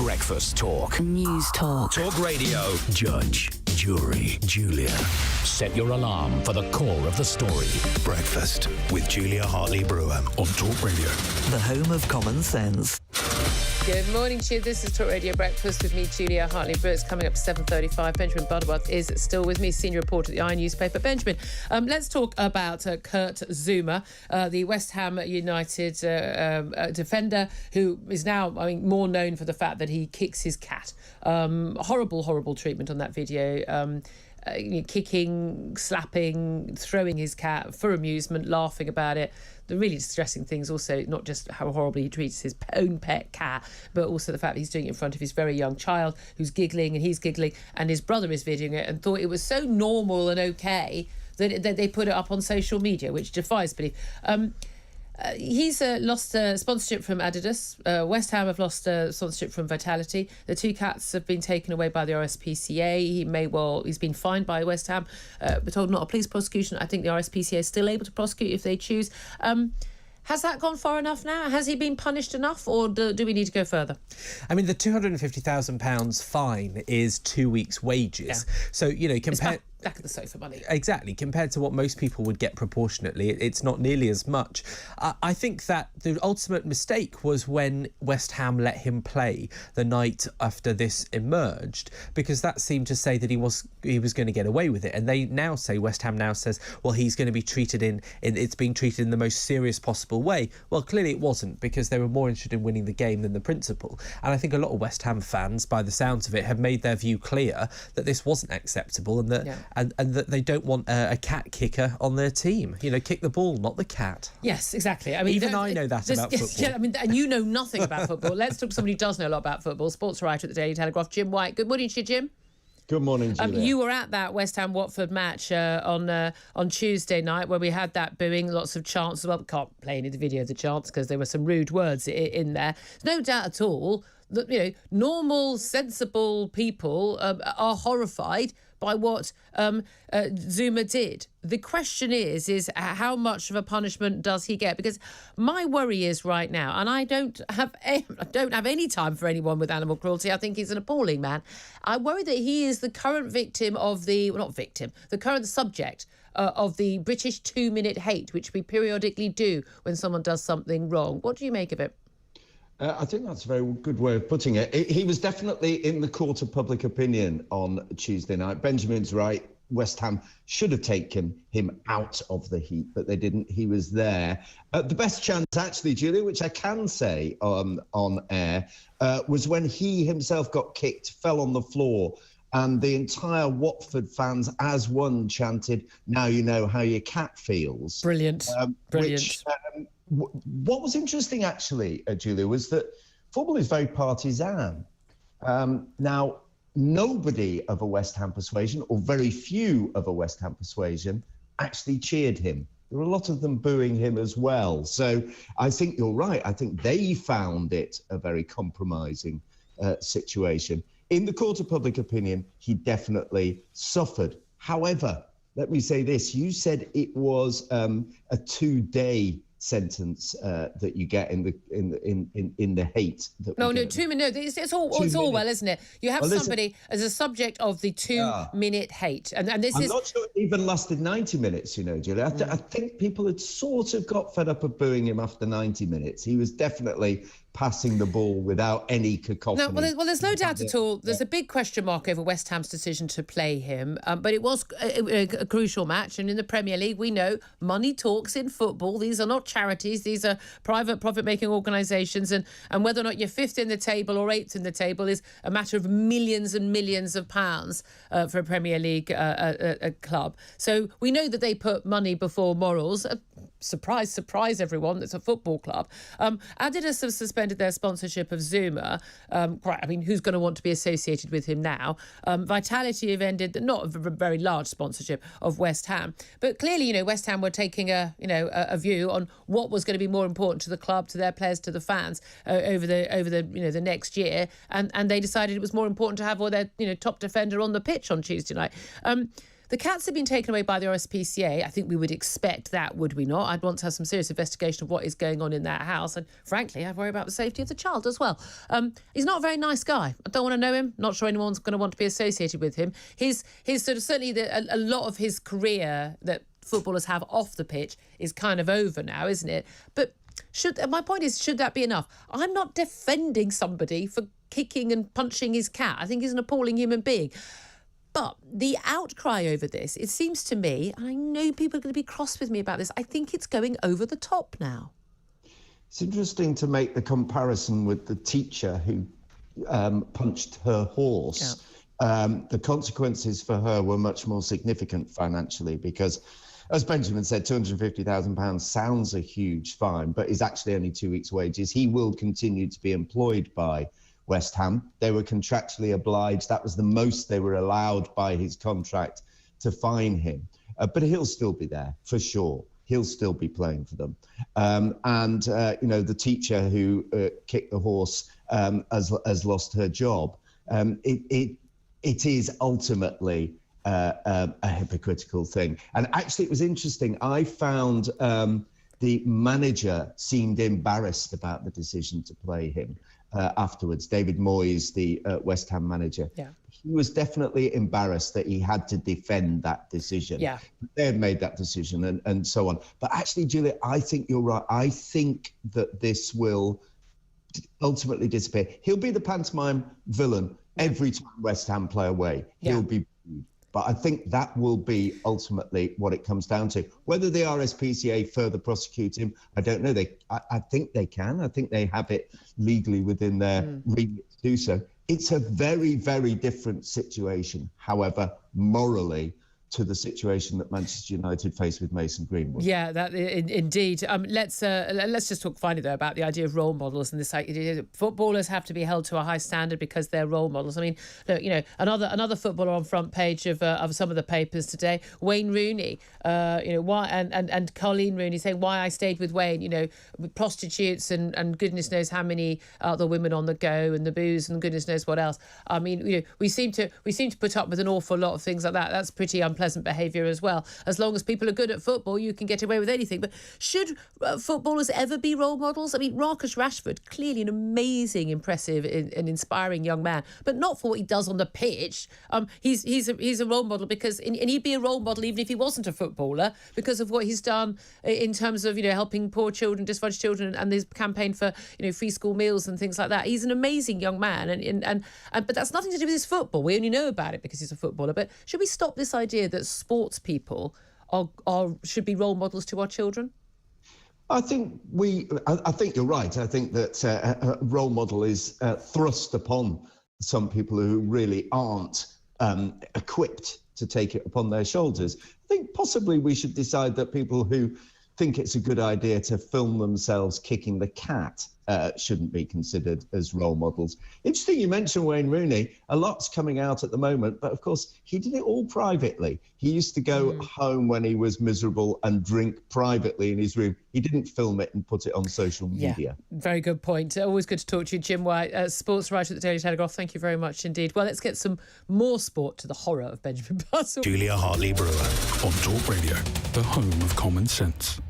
Breakfast Talk. News Talk. Talk Radio. Judge, Jury, Julia. Set your alarm for the core of the story. Breakfast with Julia Hartley Brewer on Talk Radio. The home of common sense. Good morning to you. This is Talk Radio Breakfast with me, Julia Hartley Brewer. It's coming up to 7:35. Benjamin Butterworth is still with me, senior reporter at the I newspaper. Benjamin, let's talk about Kurt Zouma, the West Ham United defender, who is now, more known for the fact that he kicks his cat. Horrible treatment on that video. Kicking, slapping, throwing his cat for amusement, laughing about it. The really distressing things also, not just how horribly he treats his own pet cat, but also the fact that he's doing it in front of his very young child who's giggling and he's giggling, and his brother is videoing it and thought it was so normal and okay that they put it up on social media, which defies belief. He's lost sponsorship from Adidas. West Ham have lost sponsorship from Vitality. The two cats have been taken away by the RSPCA. He's been fined by West Ham. We're told not a police prosecution. I think the RSPCA is still able to prosecute if they choose. Has that gone far enough now? Has he been punished enough, or do we need to go further? The £250,000 fine is 2 weeks' wages. Yeah. So, compared... Back at the sofa money. Exactly. Compared to what most people would get proportionately, it's not nearly as much. I think that the ultimate mistake was when West Ham let him play the night after this emerged, because that seemed to say that he was going to get away with it. And West Ham now says, well, he's going to be treated it's being treated in the most serious possible way. Well, clearly it wasn't, because they were more interested in winning the game than the principle. And I think a lot of West Ham fans, by the sounds of it, have made their view clear that this wasn't acceptable, and that and that they don't want a cat kicker on their team. Kick the ball, not the cat. Yes, exactly. I know that about football. Yeah, and you know nothing about football. Let's talk to somebody who does know a lot about football. Sports writer at the Daily Telegraph, Jim White. Good morning to you, Jim. Good morning, Julia. You were at that West Ham-Watford match on Tuesday night, where we had that booing, lots of chants. Well, we can't play any of the video of the chants because there were some rude words in there. There's no doubt at all that normal, sensible people are horrified by what Zouma did. The question is how much of a punishment does he get? Because my worry is right now, and I don't have any time for anyone with animal cruelty. I think he's an appalling man. I worry that he is the current the current subject of the British 2-minute hate, which we periodically do when someone does something wrong. What do you make of it? I think that's a very good way of putting it. He was definitely in the court of public opinion on Tuesday night. Benjamin's right. West Ham should have taken him out of the heat, but they didn't. He was there. The best chance, actually, Julia, which I can say on air, was when he himself got kicked, fell on the floor, and the entire Watford fans, as one, chanted, "Now you know how your cat feels." Brilliant. Brilliant. What was interesting, actually, Julia, was that football is very partisan. Now, nobody of a West Ham persuasion, or very few of a West Ham persuasion, actually cheered him. There were a lot of them booing him as well. So I think you're right. I think they found it a very compromising situation. In the court of public opinion, he definitely suffered. However, let me say this. You said it was a 2-day sentence that you get in the hate. That no, 2 minutes. It's all well, isn't it? You have somebody as a subject of the 2-minute hate, and this I'm not sure it even lasted 90 minutes. Julia. I think people had sort of got fed up of booing him after 90 minutes. He was definitely passing the ball without any cacophony. No, there's no doubt at all. There's a big question mark over West Ham's decision to play him, but it was a crucial match. And in the Premier League, we know money talks in football. These are not charities. These are private profit-making organisations. And whether or not you're 5th in the table or 8th in the table is a matter of millions and millions of pounds for a Premier League a club. So we know that they put money before morals. Surprise everyone, it's a football club. Adidas have suspended their sponsorship of Zouma. Who's going to want to be associated with him now? Vitality have ended not a very large sponsorship of West Ham, but clearly, West Ham were taking a view on what was going to be more important to the club, to their players, to the fans over the next year, and they decided it was more important to have all their top defender on the pitch on Tuesday night. The cats have been taken away by the RSPCA. I think we would expect that, would we not? I'd want to have some serious investigation of what is going on in that house. And frankly, I worry about the safety of the child as well. He's not a very nice guy. I don't want to know him. Not sure anyone's going to want to be associated with him. His sort of certainly a lot of his career that footballers have off the pitch is kind of over now, isn't it? But my point is, should that be enough? I'm not defending somebody for kicking and punching his cat. I think he's an appalling human being. But the outcry over this, it seems to me, and I know people are going to be cross with me about this, I think it's going over the top now. It's interesting to make the comparison with the teacher who punched her horse. Yeah. The consequences for her were much more significant financially because, as Benjamin said, £250,000 sounds a huge fine, but is actually only 2 weeks' wages. He will continue to be employed by West Ham. They were contractually obliged. That was the most they were allowed by his contract to fine him. But he'll still be there, for sure. He'll still be playing for them. The teacher who kicked the horse has lost her job. It is ultimately a hypocritical thing. And actually, it was interesting. I found the manager seemed embarrassed about the decision to play him afterwards. David Moyes, the West Ham manager. Yeah. He was definitely embarrassed that he had to defend that decision. Yeah. They had made that decision and so on. But actually, Julia, I think you're right. I think that this will ultimately disappear. He'll be the pantomime villain every time West Ham play away. He'll be. But I think that will be ultimately what it comes down to. Whether the RSPCA further prosecute him, I don't know. I think they can. I think they have it legally within their remit to do so. It's a very, very different situation, however, morally, to the situation that Manchester United faced with Mason Greenwood. Yeah, that indeed. Let's just talk finally though about the idea of role models and this. Footballers have to be held to a high standard because they're role models. I mean, look, another footballer on front page of some of the papers today, Wayne Rooney. Why and Colleen Rooney saying why I stayed with Wayne. With prostitutes and goodness knows how many other women on the go and the booze and goodness knows what else. I mean, we seem to put up with an awful lot of things like that. That's pretty unpleasant behaviour as well. As long as people are good at football, you can get away with anything. But should footballers ever be role models? I mean, Marcus Rashford, clearly an amazing, impressive and inspiring young man, but not for what he does on the pitch. He's a role model because, and he'd be a role model even if he wasn't a footballer, because of what he's done in terms of helping poor children, disadvantaged children, and his campaign for free school meals and things like that. He's an amazing young man, but that's nothing to do with his football. We only know about it because he's a footballer. But should we stop this idea that sports people should be role models to our children? I think you're right. I think that a role model is thrust upon some people who really aren't equipped to take it upon their shoulders. I think possibly we should decide that people who think it's a good idea to film themselves kicking the cat shouldn't be considered as role models. Interesting you mentioned Wayne Rooney. A lot's coming out at the moment, but of course he did it all privately. He used to go home when he was miserable and drink privately in his room. He didn't film it and put it on social media. Yeah, very good point. Always good to talk to you, Jim White, sports writer at the Daily Telegraph. Thank you very much indeed. Well, let's get some more sport to the horror of Benjamin Butterworth. Julia Hartley Brewer on Talk Radio, the home of common sense.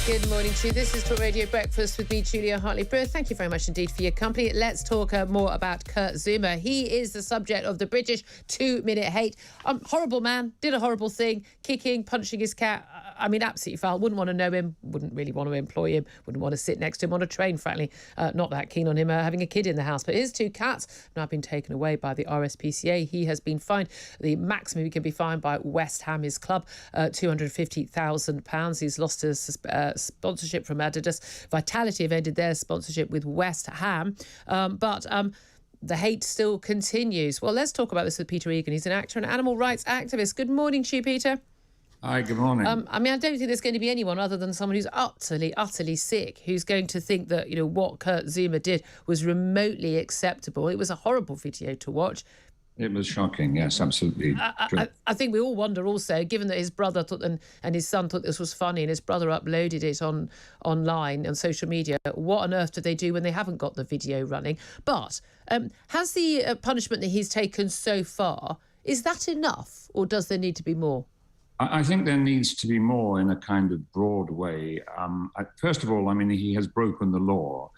Good morning to you. This is Talk Radio Breakfast with me, Julia Hartley Brewer. Thank you very much indeed for your company. Let's talk more about Kurt Zouma. He is the subject of the British 2-minute hate. Horrible man, did a horrible thing, kicking, punching his cat. I mean, absolutely foul. Wouldn't want to know him, wouldn't really want to employ him, wouldn't want to sit next to him on a train, frankly. Not that keen on him having a kid in the house. But his 2 cats have now been taken away by the RSPCA. He has been fined. The maximum he can be fined by West Ham, his club, £250,000. He's lost his sponsorship from Adidas. Vitality have ended their sponsorship with West Ham. But the hate still continues. Well, let's talk about this with Peter Egan. He's an actor and animal rights activist. Good morning to you, Peter. Hi, good morning. I mean, I don't think there's going to be anyone other than someone who's utterly sick who's going to think that, what Kurt Zouma did was remotely acceptable. It was a horrible video to watch. It was shocking, yes, absolutely. I think we all wonder also, given that his brother thought and his son thought this was funny and his brother uploaded it online on social media, what on earth do they do when they haven't got the video running? But has the punishment that he's taken so far, Is that enough, or does there need to be more? I think there needs to be more in a kind of broad way. First of all, I mean, he has broken the law.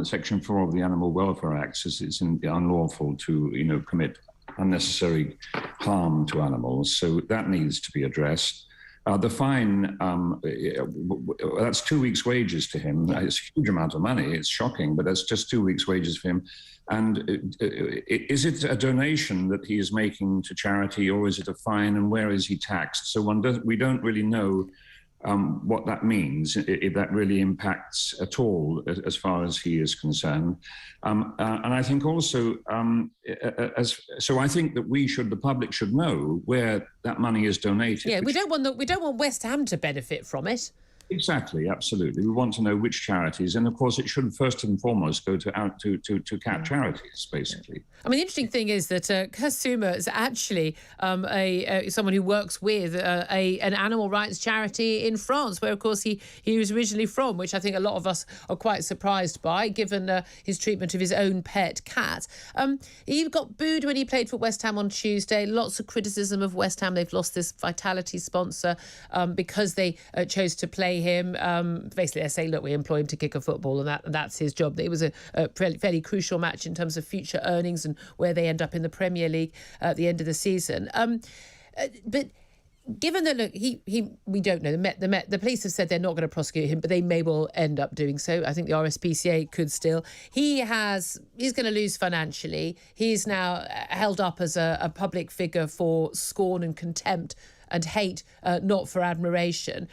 Section 4 of the Animal Welfare Act says it's unlawful to, commit unnecessary harm to animals. So that needs to be addressed. The fine, that's 2 weeks' wages to him. It's a huge amount of money. It's shocking, but that's just 2 weeks' wages for him. And is it a donation that he is making to charity, or is it a fine, and where is he taxed? So we don't really know what that means, if that really impacts at all as far as he is concerned. And I think also, so I think that the public should know where that money is donated. Yeah, we don't want West Ham to benefit from it. Exactly, absolutely. We want to know which charities, and of course, it should first and foremost go to cat charities, basically. I mean, the interesting thing is that Kurt Zouma is actually someone who works with an animal rights charity in France, where, of course, he was originally from, which I think a lot of us are quite surprised by, given his treatment of his own pet cat. He got booed when he played for West Ham on Tuesday. Lots of criticism of West Ham. They've lost this Vitality sponsor because they chose to play him. Basically, they say, look, we employ him to kick a football, and that's his job. It was a fairly crucial match in terms of future earnings and where they end up in the Premier League at the end of the season. But given that, look, we don't know. The police have said they're not going to prosecute him, but they may well end up doing so. I think the RSPCA could still. He's going to lose financially. He's now held up as a public figure for scorn and contempt and hate, not for admiration.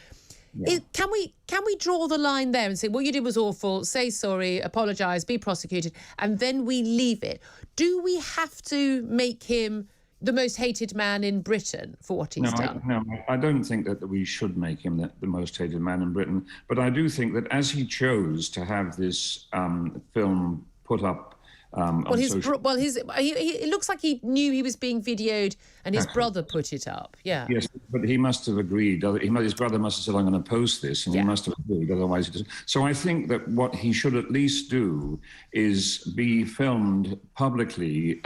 Yeah. Can we draw the line there and say, what you did was awful, say sorry, apologise, be prosecuted, and then we leave it? Do we have to make him the most hated man in Britain for what he's done? No, I don't think that we should make him the most hated man in Britain. But I do think that as he chose to have this film put up, it looks like he knew he was being videoed, and his brother put it up. Yeah. Yes, but he must have agreed. His brother must have said, "I'm going to post this," and he must have agreed. Otherwise, he doesn't. So I think that what he should at least do is be filmed publicly,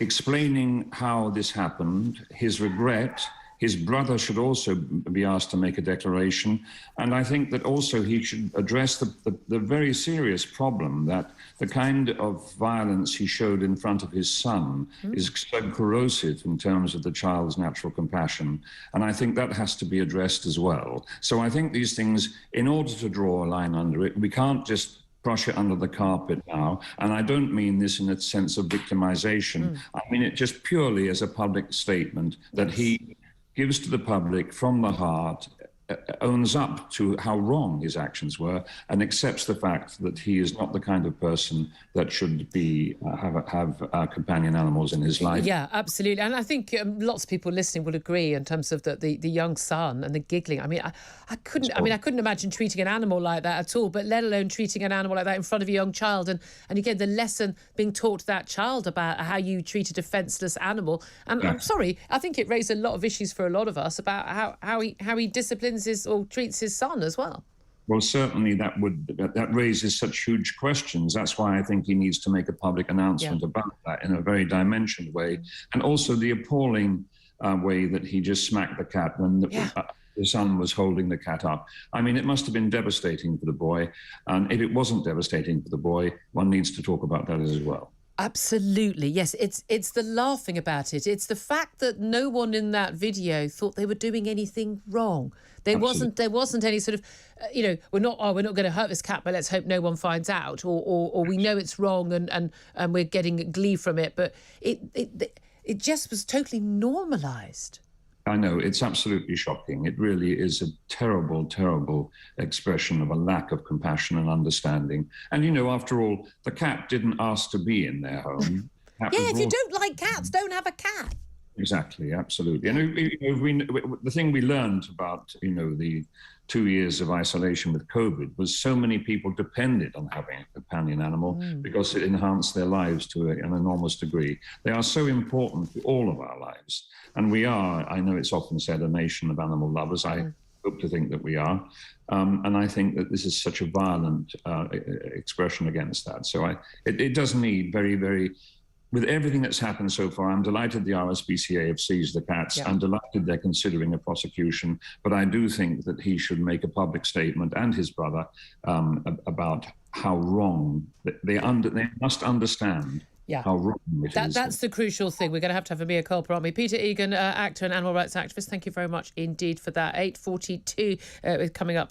explaining how this happened, his regret. His brother should also be asked to make a declaration. And I think that also he should address the very serious problem that the kind of violence he showed in front of his son is so corrosive in terms of the child's natural compassion. And I think that has to be addressed as well. So I think these things, in order to draw a line under it, we can't just brush it under the carpet now. And I don't mean this in a sense of victimization. I mean it just purely as a public statement that he gives to the public from the heart, owns up to how wrong his actions were, and accepts the fact that he is not the kind of person that should be have companion animals in his life. Yeah, absolutely. And I think lots of people listening will agree in terms of the young son and the giggling. I mean, I couldn't imagine treating an animal like that at all, but let alone treating an animal like that in front of a young child. And again, the lesson being taught to that child about how you treat a defenceless animal. And I'm sorry, I think it raised a lot of issues for a lot of us about how he disciplines or treats his son as well. Well, certainly that raises such huge questions. That's why I think he needs to make a public announcement about that in a very dimensioned way. And also the appalling way that he just smacked the cat when the son was holding the cat up. I mean, it must have been devastating for the boy. And if it wasn't devastating for the boy, one needs to talk about that as well. Absolutely, yes. It's the laughing about it. It's the fact that no one in that video thought they were doing anything wrong. There wasn't any sort of, we're not going to hurt this cat, but let's hope no one finds out, or we know it's wrong and we're getting glee from it. But it just was totally normalised. I know, it's absolutely shocking. It really is a terrible, terrible expression of a lack of compassion and understanding. And, after all, the cat didn't ask to be in their home. If you don't like cats, don't have a cat. Exactly, absolutely. And the thing we learned about, the 2 years of isolation with COVID was so many people depended on having a companion animal because it enhanced their lives to an enormous degree. They are so important to all of our lives. And we are, I know it's often said, a nation of animal lovers. I hope to think that we are. And I think that this is such a violent expression against that. So it does need very, very with everything that's happened so far, I'm delighted the RSPCA have seized the cats. Yeah. I'm delighted they're considering a prosecution. But I do think that he should make a public statement, and his brother, about how wrong they must understand. Yeah. How wrong it is. That's the crucial thing. We're going to have a mea culpa, aren't we? Peter Egan, actor and animal rights activist, thank you very much indeed for that. 8:42 coming up.